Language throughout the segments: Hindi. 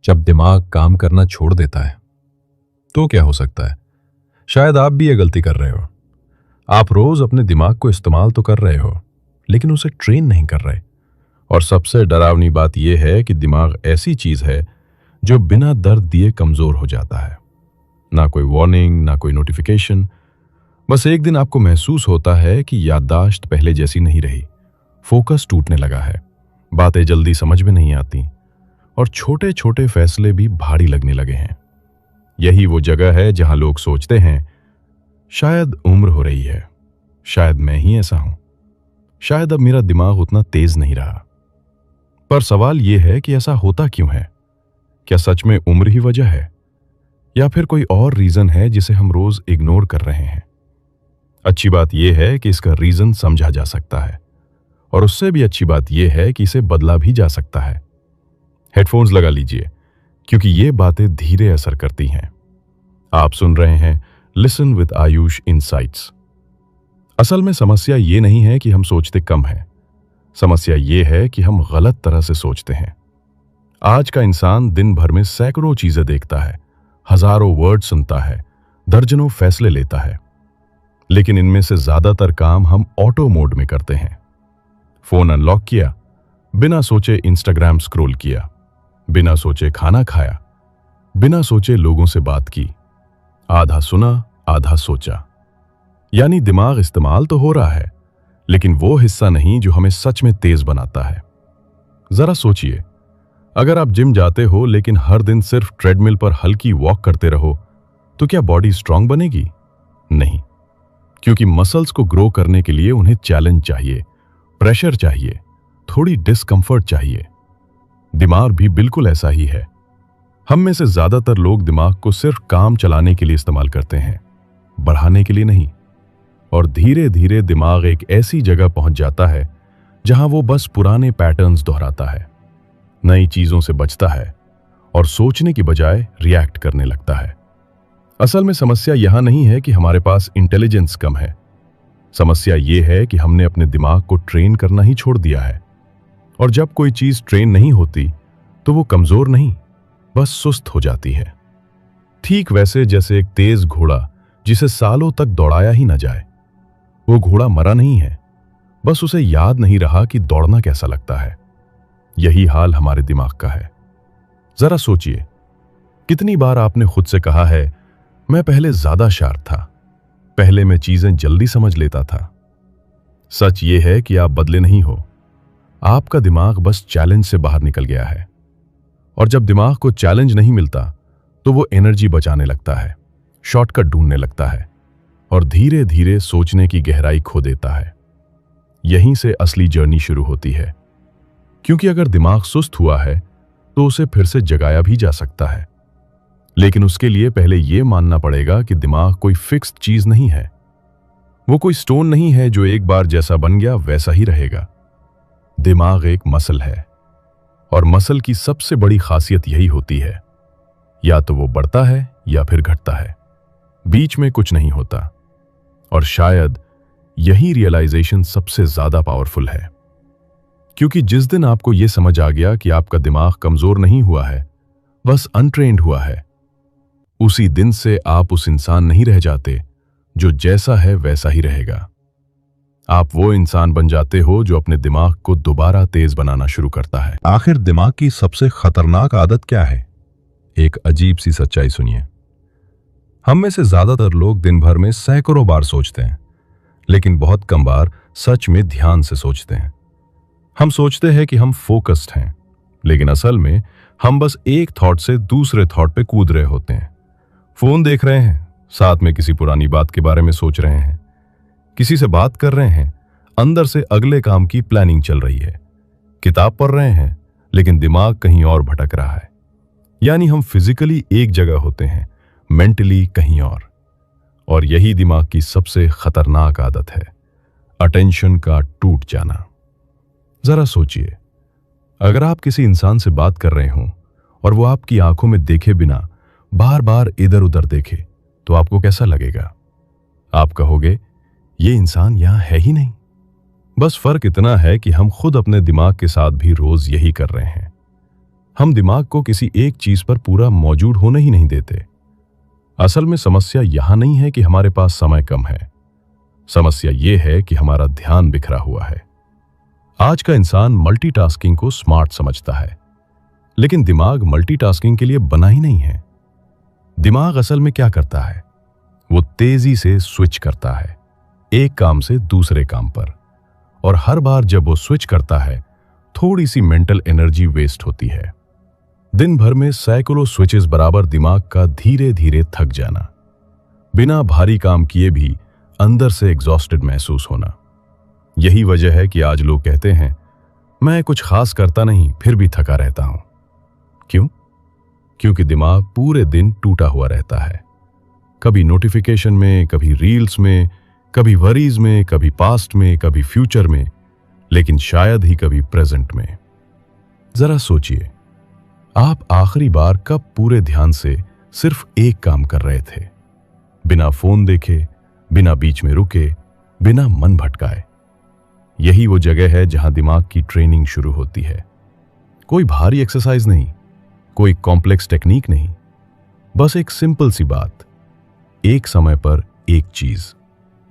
जब दिमाग काम करना छोड़ देता है तो क्या हो सकता है? शायद आप भी ये गलती कर रहे हो। आप रोज अपने दिमाग को इस्तेमाल तो कर रहे हो, लेकिन उसे ट्रेन नहीं कर रहे। और सबसे डरावनी बात यह है कि दिमाग ऐसी चीज है जो बिना दर्द दिए कमजोर हो जाता है। ना कोई वार्निंग, ना कोई नोटिफिकेशन, बस एक दिन आपको महसूस होता है कि याददाश्त पहले जैसी नहीं रही, फोकस टूटने लगा है, बातें जल्दी समझ में नहीं आती और छोटे छोटे फैसले भी भारी लगने लगे हैं। यही वो जगह है जहां लोग सोचते हैं शायद उम्र हो रही है, शायद मैं ही ऐसा हूं, शायद अब मेरा दिमाग उतना तेज नहीं रहा। पर सवाल यह है कि ऐसा होता क्यों है? क्या सच में उम्र ही वजह है, या फिर कोई और रीजन है जिसे हम रोज इग्नोर कर रहे हैं? अच्छी बात यह है कि इसका रीजन समझा जा सकता है, और उससे भी अच्छी बात यह है कि इसे बदला भी जा सकता है। हेडफोन्स लगा लीजिए, क्योंकि ये बातें धीरे असर करती हैं। आप सुन रहे हैं लिसन विद आयुष इनसाइट्स। असल में समस्या ये नहीं है कि हम सोचते कम हैं, समस्या ये है कि हम गलत तरह से सोचते हैं। आज का इंसान दिन भर में सैकड़ों चीजें देखता है, हजारों वर्ड सुनता है, दर्जनों फैसले लेता है, लेकिन इनमें से ज्यादातर काम हम ऑटो मोड में करते हैं। फोन अनलॉक किया, बिना सोचे इंस्टाग्राम स्क्रॉल किया, बिना सोचे खाना खाया, बिना सोचे लोगों से बात की, आधा सुना आधा सोचा। यानी दिमाग इस्तेमाल तो हो रहा है, लेकिन वो हिस्सा नहीं जो हमें सच में तेज बनाता है। जरा सोचिए, अगर आप जिम जाते हो लेकिन हर दिन सिर्फ ट्रेडमिल पर हल्की वॉक करते रहो, तो क्या बॉडी स्ट्रांग बनेगी? नहीं, क्योंकि मसल्स को ग्रो करने के लिए उन्हें चैलेंज चाहिए, प्रेशर चाहिए, थोड़ी डिस्कंफर्ट चाहिए। दिमाग भी बिल्कुल ऐसा ही है। हम में से ज्यादातर लोग दिमाग को सिर्फ काम चलाने के लिए इस्तेमाल करते हैं, बढ़ाने के लिए नहीं। और धीरे धीरे दिमाग एक ऐसी जगह पहुंच जाता है जहां वो बस पुराने पैटर्न्स दोहराता है, नई चीजों से बचता है और सोचने की बजाय रिएक्ट करने लगता है। असल में समस्या यहां नहीं है कि हमारे पास इंटेलिजेंस कम है, समस्या यह है कि हमने अपने दिमाग को ट्रेन करना ही छोड़ दिया है। और जब कोई चीज ट्रेन नहीं होती तो वो कमजोर नहीं, बस सुस्त हो जाती है। ठीक वैसे जैसे एक तेज घोड़ा जिसे सालों तक दौड़ाया ही न जाए। वो घोड़ा मरा नहीं है, बस उसे याद नहीं रहा कि दौड़ना कैसा लगता है। यही हाल हमारे दिमाग का है। जरा सोचिए, कितनी बार आपने खुद से कहा है मैं पहले ज्यादा शार्प था, पहले मैं चीजें जल्दी समझ लेता था। सच ये है कि आप बदले नहीं हो, आपका दिमाग बस चैलेंज से बाहर निकल गया है। और जब दिमाग को चैलेंज नहीं मिलता तो वो एनर्जी बचाने लगता है, शॉर्टकट ढूंढने लगता है और धीरे धीरे सोचने की गहराई खो देता है। यहीं से असली जर्नी शुरू होती है, क्योंकि अगर दिमाग सुस्त हुआ है तो उसे फिर से जगाया भी जा सकता है। लेकिन उसके लिए पहले यह मानना पड़ेगा कि दिमाग कोई फिक्स्ड चीज नहीं है। वो कोई स्टोन नहीं है जो एक बार जैसा बन गया वैसा ही रहेगा। दिमाग एक मसल है, और मसल की सबसे बड़ी खासियत यही होती है, या तो वो बढ़ता है या फिर घटता है, बीच में कुछ नहीं होता। और शायद यही रियलाइजेशन सबसे ज्यादा पावरफुल है, क्योंकि जिस दिन आपको यह समझ आ गया कि आपका दिमाग कमजोर नहीं हुआ है, बस अनट्रेन्ड हुआ है, उसी दिन से आप उस इंसान नहीं रह जाते जो जैसा है वैसा ही रहेगा। आप वो इंसान बन जाते हो जो अपने दिमाग को दोबारा तेज बनाना शुरू करता है। आखिर दिमाग की सबसे खतरनाक आदत क्या है? एक अजीब सी सच्चाई सुनिए। हम में से ज्यादातर लोग दिन भर में सैकड़ों बार सोचते हैं, लेकिन बहुत कम बार सच में ध्यान से सोचते हैं। हम सोचते हैं कि हम फोकस्ड हैं, लेकिन असल में हम बस एक थॉट से दूसरे थॉट पे कूद रहे होते हैं। फोन देख रहे हैं, साथ में किसी पुरानी बात के बारे में सोच रहे हैं, किसी से बात कर रहे हैं, अंदर से अगले काम की प्लानिंग चल रही है, किताब पढ़ रहे हैं, लेकिन दिमाग कहीं और भटक रहा है। यानी हम फिजिकली एक जगह होते हैं, मेंटली कहीं और यही दिमाग की सबसे खतरनाक आदत है, अटेंशन का टूट जाना। जरा सोचिए, अगर आप किसी इंसान से बात कर रहे हों और वो आपकी आंखों में देखे बिना बार बार इधर उधर देखे, तो आपको कैसा लगेगा? आप कहोगे ये इंसान यहां है ही नहीं। बस फर्क इतना है कि हम खुद अपने दिमाग के साथ भी रोज यही कर रहे हैं। हम दिमाग को किसी एक चीज पर पूरा मौजूद होने ही नहीं देते। असल में समस्या यहां नहीं है कि हमारे पास समय कम है, समस्या यह है कि हमारा ध्यान बिखरा हुआ है। आज का इंसान मल्टीटास्किंग को स्मार्ट समझता है, लेकिन दिमाग मल्टीटास्किंग के लिए बना ही नहीं है। दिमाग असल में क्या करता है? वो तेजी से स्विच करता है एक काम से दूसरे काम पर, और हर बार जब वो स्विच करता है थोड़ी सी मेंटल एनर्जी वेस्ट होती है। दिन भर में सैकड़ों स्विचेस बराबर दिमाग का धीरे धीरे थक जाना, बिना भारी काम किए भी अंदर से एग्जॉस्टेड महसूस होना। यही वजह है कि आज लोग कहते हैं, मैं कुछ खास करता नहीं फिर भी थका रहता हूं। क्यों? क्योंकि दिमाग पूरे दिन टूटा हुआ रहता है, कभी नोटिफिकेशन में, कभी रील्स में, कभी वरीज में, कभी पास्ट में, कभी फ्यूचर में, लेकिन शायद ही कभी प्रेजेंट में। जरा सोचिए, आप आखिरी बार कब पूरे ध्यान से सिर्फ एक काम कर रहे थे, बिना फोन देखे, बिना बीच में रुके, बिना मन भटकाए? यही वो जगह है जहां दिमाग की ट्रेनिंग शुरू होती है। कोई भारी एक्सरसाइज नहीं, कोई कॉम्प्लेक्स टेक्निक नहीं, बस एक सिंपल सी बात, एक समय पर एक चीज,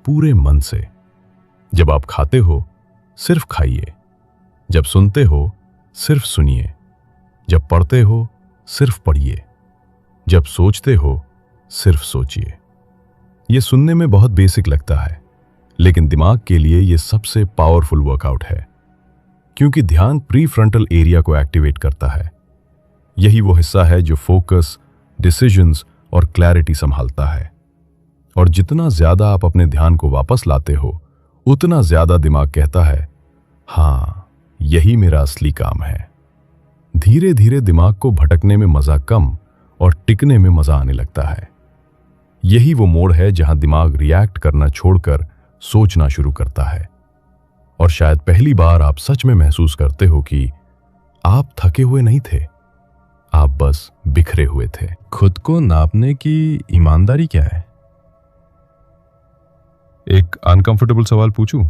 पूरे मन से। जब आप खाते हो सिर्फ खाइए, जब सुनते हो सिर्फ सुनिए, जब पढ़ते हो सिर्फ पढ़िए, जब सोचते हो सिर्फ सोचिए। यह सुनने में बहुत बेसिक लगता है, लेकिन दिमाग के लिए यह सबसे पावरफुल वर्कआउट है, क्योंकि ध्यान प्री फ्रंटल एरिया को एक्टिवेट करता है। यही वो हिस्सा है जो फोकस, डिसीजंस और क्लैरिटी संभालता है। और जितना ज्यादा आप अपने ध्यान को वापस लाते हो, उतना ज्यादा दिमाग कहता है, हां, यही मेरा असली काम है। धीरे धीरे दिमाग को भटकने में मजा कम और टिकने में मजा आने लगता है। यही वो मोड़ है जहां दिमाग रिएक्ट करना छोड़कर सोचना शुरू करता है। और शायद पहली बार आप सच में महसूस करते हो कि आप थके हुए नहीं थे, आप बस बिखरे हुए थे। खुद को नापने की ईमानदारी क्या है? एक अनकंफर्टेबल सवाल पूछूं?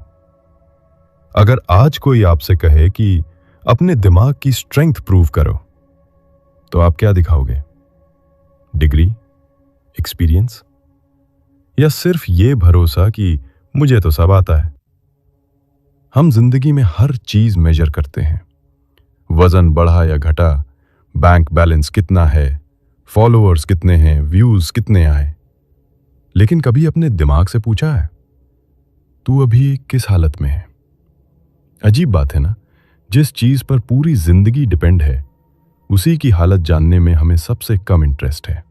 अगर आज कोई आपसे कहे कि अपने दिमाग की स्ट्रेंथ प्रूव करो, तो आप क्या दिखाओगे? डिग्री, एक्सपीरियंस, या सिर्फ ये भरोसा कि मुझे तो सब आता है? हम जिंदगी में हर चीज मेजर करते हैं, वजन बढ़ा या घटा, बैंक बैलेंस कितना है, फॉलोअर्स कितने हैं, व्यूज कितने आए। लेकिन कभी अपने दिमाग से पूछा है, तू अभी किस हालत में है? अजीब बात है ना, जिस चीज पर पूरी जिंदगी डिपेंड है, उसी की हालत जानने में हमें सबसे कम इंटरेस्ट है।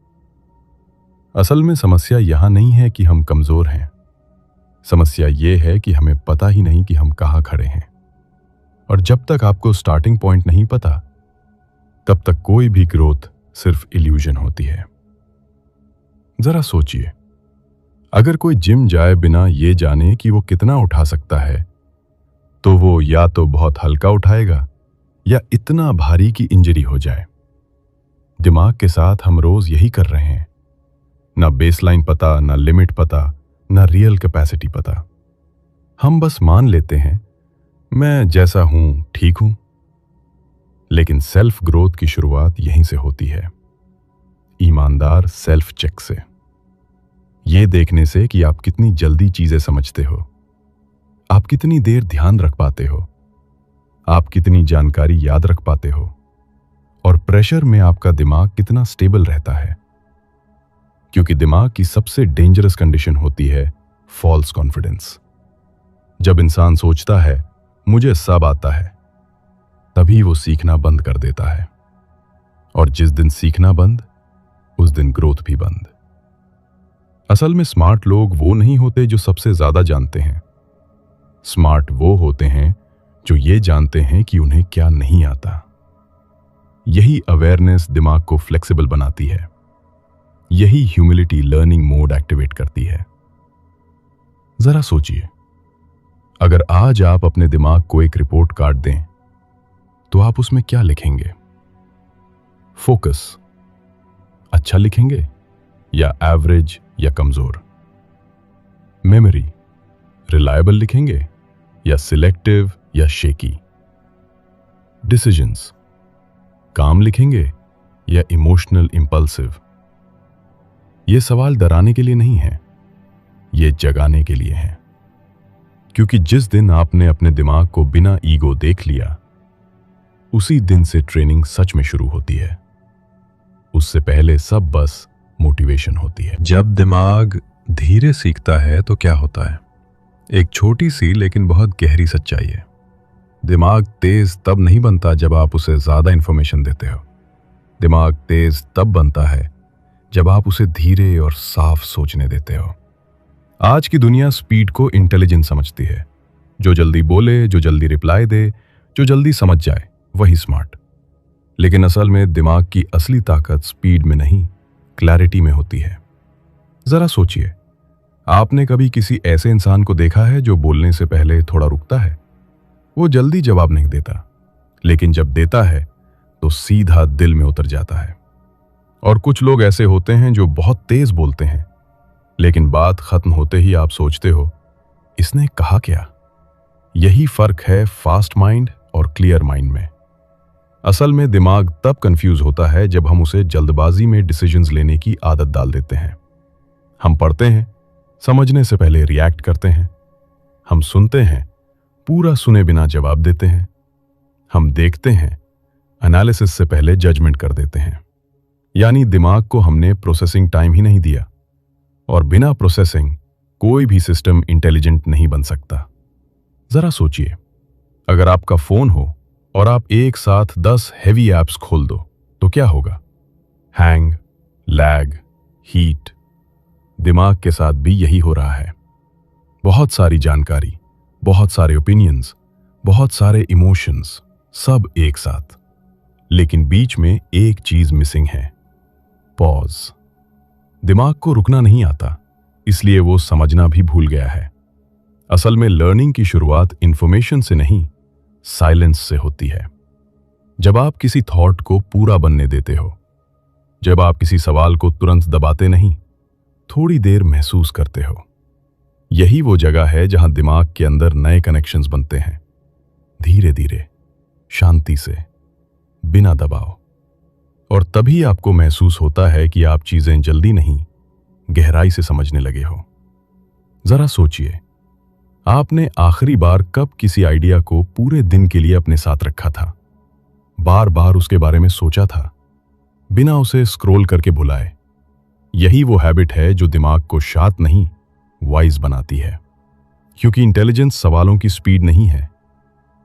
असल में समस्या यहां नहीं है कि हम कमजोर हैं, समस्या यह है कि हमें पता ही नहीं कि हम कहां खड़े हैं। और जब तक आपको स्टार्टिंग पॉइंट नहीं पता, तब तक कोई भी ग्रोथ सिर्फ इल्यूजन होती है। जरा सोचिए, अगर कोई जिम जाए बिना ये जाने कि वो कितना उठा सकता है, तो वो या तो बहुत हल्का उठाएगा या इतना भारी कि इंजरी हो जाए। दिमाग के साथ हम रोज यही कर रहे हैं, ना बेसलाइन पता, ना लिमिट पता, ना रियल कैपेसिटी पता। हम बस मान लेते हैं, मैं जैसा हूं ठीक हूं। लेकिन सेल्फ ग्रोथ की शुरुआत यहीं से होती है, ईमानदार सेल्फ चेक से। यह देखने से कि आप कितनी जल्दी चीजें समझते हो, आप कितनी देर ध्यान रख पाते हो, आप कितनी जानकारी याद रख पाते हो, और प्रेशर में आपका दिमाग कितना स्टेबल रहता है। क्योंकि दिमाग की सबसे डेंजरस कंडीशन होती है फॉल्स कॉन्फिडेंस। जब इंसान सोचता है मुझे सब आता है, तभी वो सीखना बंद कर देता है। और जिस दिन सीखना बंद, उस दिन ग्रोथ भी बंद। असल में स्मार्ट लोग वो नहीं होते जो सबसे ज्यादा जानते हैं। स्मार्ट वो होते हैं जो ये जानते हैं कि उन्हें क्या नहीं आता। यही अवेयरनेस दिमाग को फ्लेक्सिबल बनाती है, यही ह्यूमिलिटी लर्निंग मोड एक्टिवेट करती है। जरा सोचिए, अगर आज आप अपने दिमाग को एक रिपोर्ट कार्ड दें, तो आप उसमें क्या लिखेंगे? फोकस अच्छा लिखेंगे या एवरेज या कमजोर? मेमोरी रिलायबल लिखेंगे या सिलेक्टिव या शेकी? डिसीजंस काम लिखेंगे या इमोशनल इंपल्सिव? ये सवाल डराने के लिए नहीं है, ये जगाने के लिए है। क्योंकि जिस दिन आपने अपने दिमाग को बिना ईगो देख लिया, उसी दिन से ट्रेनिंग सच में शुरू होती है। उससे पहले सब बस मोटिवेशन होती है। जब दिमाग धीरे सीखता है तो क्या होता है? एक छोटी सी लेकिन बहुत गहरी सच्चाई है। दिमाग तेज तब नहीं बनता जब आप उसे ज्यादा इंफॉर्मेशन देते हो। दिमाग तेज तब बनता है जब आप उसे धीरे और साफ सोचने देते हो। आज की दुनिया स्पीड को इंटेलिजेंस समझती है। जो जल्दी बोले, जो जल्दी रिप्लाई दे, जो जल्दी समझ जाए, वही स्मार्ट। लेकिन असल में दिमाग की असली ताकत स्पीड में नहीं, क्लैरिटी में होती है। जरा सोचिए, आपने कभी किसी ऐसे इंसान को देखा है जो बोलने से पहले थोड़ा रुकता है? वो जल्दी जवाब नहीं देता, लेकिन जब देता है तो सीधा दिल में उतर जाता है। और कुछ लोग ऐसे होते हैं जो बहुत तेज बोलते हैं, लेकिन बात खत्म होते ही आप सोचते हो, इसने कहा क्या? यही फर्क है फास्ट माइंड और क्लियर माइंड में। असल में दिमाग तब कंफ्यूज होता है जब हम उसे जल्दबाजी में डिसीजंस लेने की आदत डाल देते हैं। हम पढ़ते हैं, समझने से पहले रिएक्ट करते हैं। हम सुनते हैं, पूरा सुने बिना जवाब देते हैं। हम देखते हैं, एनालिसिस से पहले जजमेंट कर देते हैं। यानी दिमाग को हमने प्रोसेसिंग टाइम ही नहीं दिया। और बिना प्रोसेसिंग कोई भी सिस्टम इंटेलिजेंट नहीं बन सकता। जरा सोचिए, अगर आपका फोन हो और आप एक साथ 10 हेवी ऐप्स खोल दो तो क्या होगा? Hang, lag, heat. दिमाग के साथ भी यही हो रहा है। बहुत सारी जानकारी, बहुत सारे ओपिनियंस, बहुत सारे इमोशंस, सब एक साथ। लेकिन बीच में एक चीज मिसिंग है, पॉज। दिमाग को रुकना नहीं आता, इसलिए वो समझना भी भूल गया है। असल में लर्निंग की शुरुआत इंफॉर्मेशन से नहीं, साइलेंस से होती है। जब आप किसी थॉट को पूरा बनने देते हो, जब आप किसी सवाल को तुरंत दबाते नहीं, थोड़ी देर महसूस करते हो, यही वो जगह है जहां दिमाग के अंदर नए कनेक्शंस बनते हैं। धीरे धीरे, शांति से, बिना दबाव। और तभी आपको महसूस होता है कि आप चीजें जल्दी नहीं, गहराई से समझने लगे हो। जरा सोचिए, आपने आखिरी बार कब किसी आइडिया को पूरे दिन के लिए अपने साथ रखा था? बार बार उसके बारे में सोचा था, बिना उसे स्क्रॉल करके भुलाए। यही वो हैबिट है जो दिमाग को शांत नहीं, वाइज बनाती है। क्योंकि इंटेलिजेंस सवालों की स्पीड नहीं है,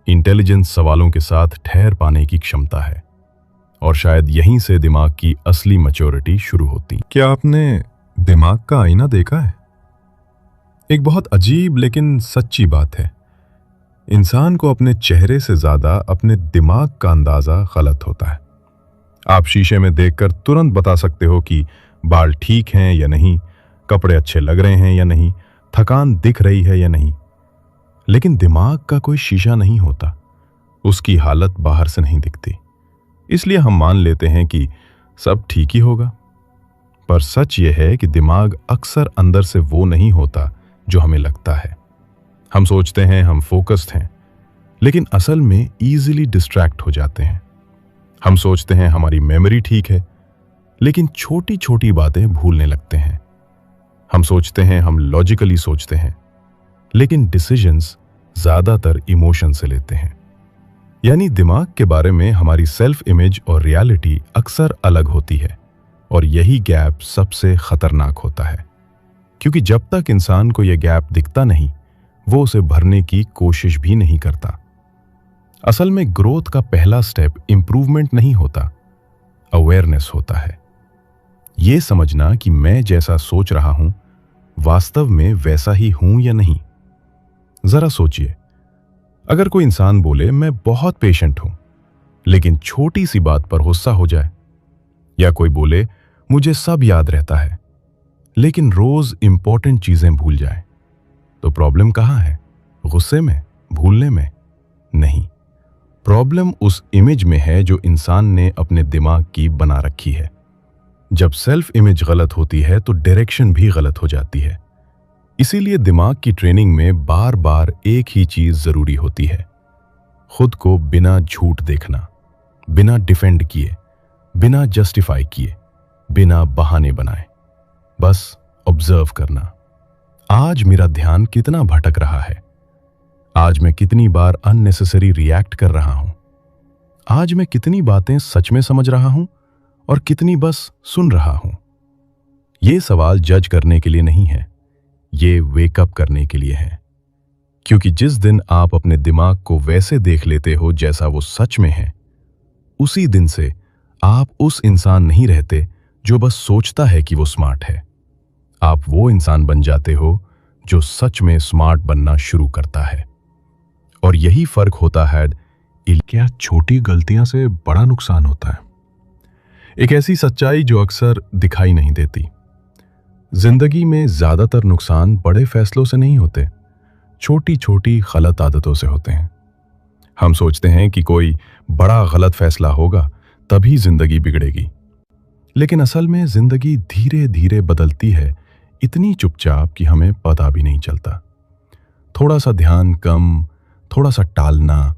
इंटेलिजेंस सवालों के साथ ठहर पाने की क्षमता है। और शायद यहीं से दिमाग की असली मैच्योरिटी शुरू होती। क्या आपने दिमाग का आईना देखा है? एक बहुत अजीब लेकिन सच्ची बात है। इंसान को अपने चेहरे से ज्यादा अपने दिमाग का अंदाजा गलत होता है। आप शीशे में देखकर तुरंत बता सकते हो कि बाल ठीक हैं या नहीं, कपड़े अच्छे लग रहे हैं या नहीं, थकान दिख रही है या नहीं। लेकिन दिमाग का कोई शीशा नहीं होता, उसकी हालत बाहर से नहीं दिखती। इसलिए हम मान लेते हैं कि सब ठीक ही होगा। पर सच यह है कि दिमाग अक्सर अंदर से वो नहीं होता जो हमें लगता है। हम सोचते हैं हम फोकस्ड हैं, लेकिन असल में इजीली डिस्ट्रैक्ट हो जाते हैं। हम सोचते हैं हमारी मेमोरी ठीक है, लेकिन छोटी छोटी बातें भूलने लगते हैं। हम सोचते हैं हम लॉजिकली सोचते हैं, लेकिन डिसीजंस ज्यादातर इमोशन से लेते हैं। यानी दिमाग के बारे में हमारी सेल्फ इमेज और रियलिटी अक्सर अलग होती है। और यही गैप सबसे खतरनाक होता है, क्योंकि जब तक इंसान को यह गैप दिखता नहीं, वो उसे भरने की कोशिश भी नहीं करता। असल में ग्रोथ का पहला स्टेप इंप्रूवमेंट नहीं होता, अवेयरनेस होता है। यह समझना कि मैं जैसा सोच रहा हूं वास्तव में वैसा ही हूं या नहीं। जरा सोचिए, अगर कोई इंसान बोले मैं बहुत पेशेंट हूं, लेकिन छोटी सी बात पर गुस्सा हो जाए, या कोई बोले मुझे सब याद रहता है, लेकिन रोज इंपॉर्टेंट चीजें भूल जाए, तो प्रॉब्लम कहां है? गुस्से में, भूलने में? नहीं, प्रॉब्लम उस इमेज में है जो इंसान ने अपने दिमाग की बना रखी है। जब सेल्फ इमेज गलत होती है तो डायरेक्शन भी गलत हो जाती है। इसीलिए दिमाग की ट्रेनिंग में बार बार एक ही चीज जरूरी होती है, खुद को बिना झूठ देखना। बिना डिफेंड किए, बिना जस्टिफाई किए, बिना बहाने बनाए, बस ऑब्जर्व करना। आज मेरा ध्यान कितना भटक रहा है, आज मैं कितनी बार अननेसेसरी रिएक्ट कर रहा हूं, आज मैं कितनी बातें सच में समझ रहा हूं और कितनी बस सुन रहा हूं। ये सवाल जज करने के लिए नहीं है, ये वेकअप करने के लिए है। क्योंकि जिस दिन आप अपने दिमाग को वैसे देख लेते हो जैसा वो सच में है, उसी दिन से आप उस इंसान नहीं रहते जो बस सोचता है कि वो स्मार्ट है। आप वो इंसान बन जाते हो जो सच में स्मार्ट बनना शुरू करता है। और यही फर्क होता है। क्या छोटी गलतियां से बड़ा नुकसान होता है? एक ऐसी सच्चाई जो अक्सर दिखाई नहीं देती। जिंदगी में ज्यादातर नुकसान बड़े फैसलों से नहीं होते, छोटी छोटी गलत आदतों से होते हैं। हम सोचते हैं कि कोई बड़ा गलत फैसला होगा तभी जिंदगी बिगड़ेगी, लेकिन असल में जिंदगी धीरे धीरे बदलती है, इतनी चुपचाप कि हमें पता भी नहीं चलता। थोड़ा सा ध्यान कम, थोड़ा सा टालना,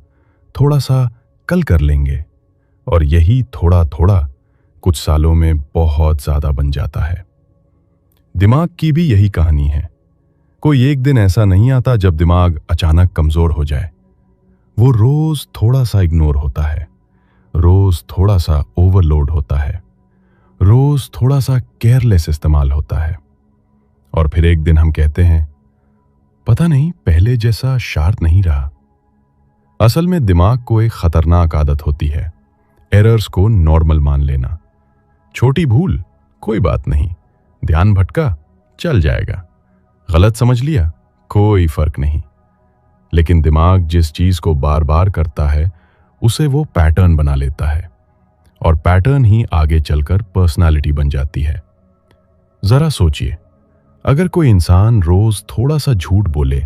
थोड़ा सा कल कर लेंगे, और यही थोड़ा थोड़ा कुछ सालों में बहुत ज्यादा बन जाता है। दिमाग की भी यही कहानी है। कोई एक दिन ऐसा नहीं आता जब दिमाग अचानक कमजोर हो जाए। वो रोज थोड़ा सा इग्नोर होता है, रोज थोड़ा सा ओवरलोड होता है, रोज थोड़ा सा केयरलेस इस्तेमाल होता है, और फिर एक दिन हम कहते हैं पता नहीं पहले जैसा शार्प नहीं रहा। असल में दिमाग को एक खतरनाक आदत होती है, एरर्स को नॉर्मल मान लेना। छोटी भूल कोई बात नहीं, ध्यान भटका चल जाएगा, गलत समझ लिया कोई फर्क नहीं। लेकिन दिमाग जिस चीज को बार बार करता है उसे वो पैटर्न बना लेता है, और पैटर्न ही आगे चलकर पर्सनालिटी बन जाती है। जरा सोचिए, अगर कोई इंसान रोज थोड़ा सा झूठ बोले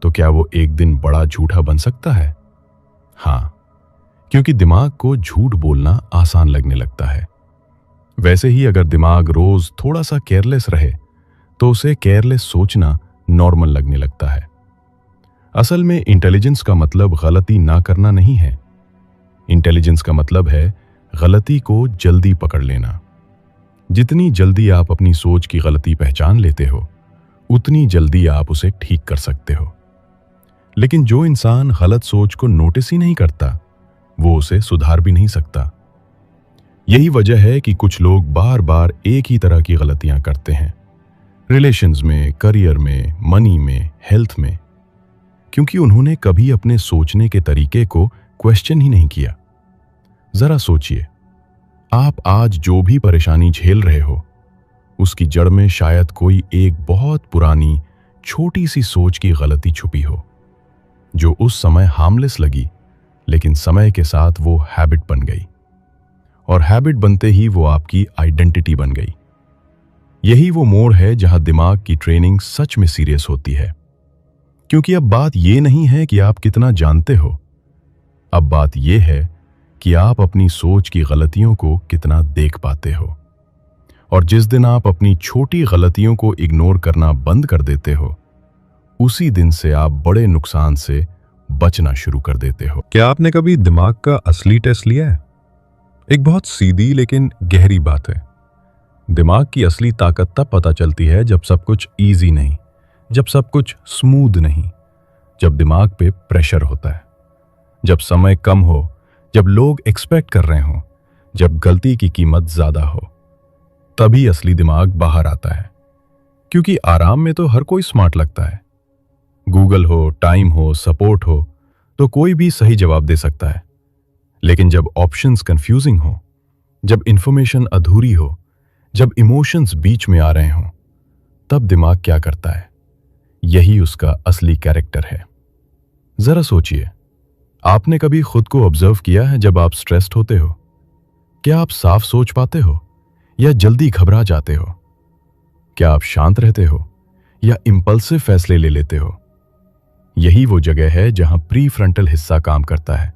तो क्या वो एक दिन बड़ा झूठा बन सकता है? हाँ, क्योंकि दिमाग को झूठ बोलना आसान लगने लगता है। वैसे ही अगर दिमाग रोज थोड़ा सा केयरलेस रहे तो उसे केयरलेस सोचना नॉर्मल लगने लगता है। असल में इंटेलिजेंस का मतलब गलती ना करना नहीं है। इंटेलिजेंस का मतलब है गलती को जल्दी पकड़ लेना। जितनी जल्दी आप अपनी सोच की गलती पहचान लेते हो, उतनी जल्दी आप उसे ठीक कर सकते हो। लेकिन जो इंसान गलत सोच को नोटिस ही नहीं करता, वो उसे सुधार भी नहीं सकता। यही वजह है कि कुछ लोग बार बार एक ही तरह की गलतियां करते हैं, रिलेशंस में, करियर में, मनी में, हेल्थ में, क्योंकि उन्होंने कभी अपने सोचने के तरीके को क्वेश्चन ही नहीं किया। जरा सोचिए, आप आज जो भी परेशानी झेल रहे हो, उसकी जड़ में शायद कोई एक बहुत पुरानी छोटी सी सोच की गलती छुपी हो, जो उस समय हार्मलेस लगी, लेकिन समय के साथ वो हैबिट बन गई, और हैबिट बनते ही वो आपकी आइडेंटिटी बन गई। यही वो मोड़ है जहां दिमाग की ट्रेनिंग सच में सीरियस होती है। क्योंकि अब बात यह नहीं है कि आप कितना जानते हो, अब बात यह है कि आप अपनी सोच की गलतियों को कितना देख पाते हो। और जिस दिन आप अपनी छोटी गलतियों को इग्नोर करना बंद कर देते हो, उसी दिन से आप बड़े नुकसान से बचना शुरू कर देते हो। क्या आपने कभी दिमाग का असली टेस्ट लिया है? एक बहुत सीधी लेकिन गहरी बात है। दिमाग की असली ताकत तब पता चलती है जब सब कुछ इजी नहीं, जब सब कुछ स्मूथ नहीं, जब दिमाग पे प्रेशर होता है, जब समय कम हो, जब लोग एक्सपेक्ट कर रहे हो, जब गलती की कीमत ज्यादा हो, तभी असली दिमाग बाहर आता है। क्योंकि आराम में तो हर कोई स्मार्ट लगता है। गूगल हो, टाइम हो, सपोर्ट हो, तो कोई भी सही जवाब दे सकता है। लेकिन जब ऑप्शंस कंफ्यूजिंग हो, जब इंफॉर्मेशन अधूरी हो, जब इमोशंस बीच में आ रहे हों, तब दिमाग क्या करता है? यही उसका असली कैरेक्टर है। जरा सोचिए, आपने कभी खुद को ऑब्जर्व किया है जब आप स्ट्रेस्ड होते हो? क्या आप साफ सोच पाते हो या जल्दी घबरा जाते हो? क्या आप शांत रहते हो या इंपल्सिव फैसले ले लेते हो? यही वो जगह है जहां प्री फ्रंटल हिस्सा काम करता है,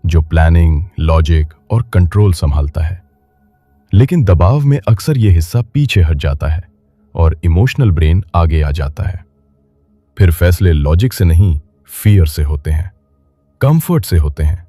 जो प्लानिंग, लॉजिक और कंट्रोल संभालता है। लेकिन दबाव में अक्सर यह हिस्सा पीछे हट जाता है और इमोशनल ब्रेन आगे आ जाता है। फिर फैसले लॉजिक से नहीं, फियर से होते हैं, कंफर्ट से होते हैं,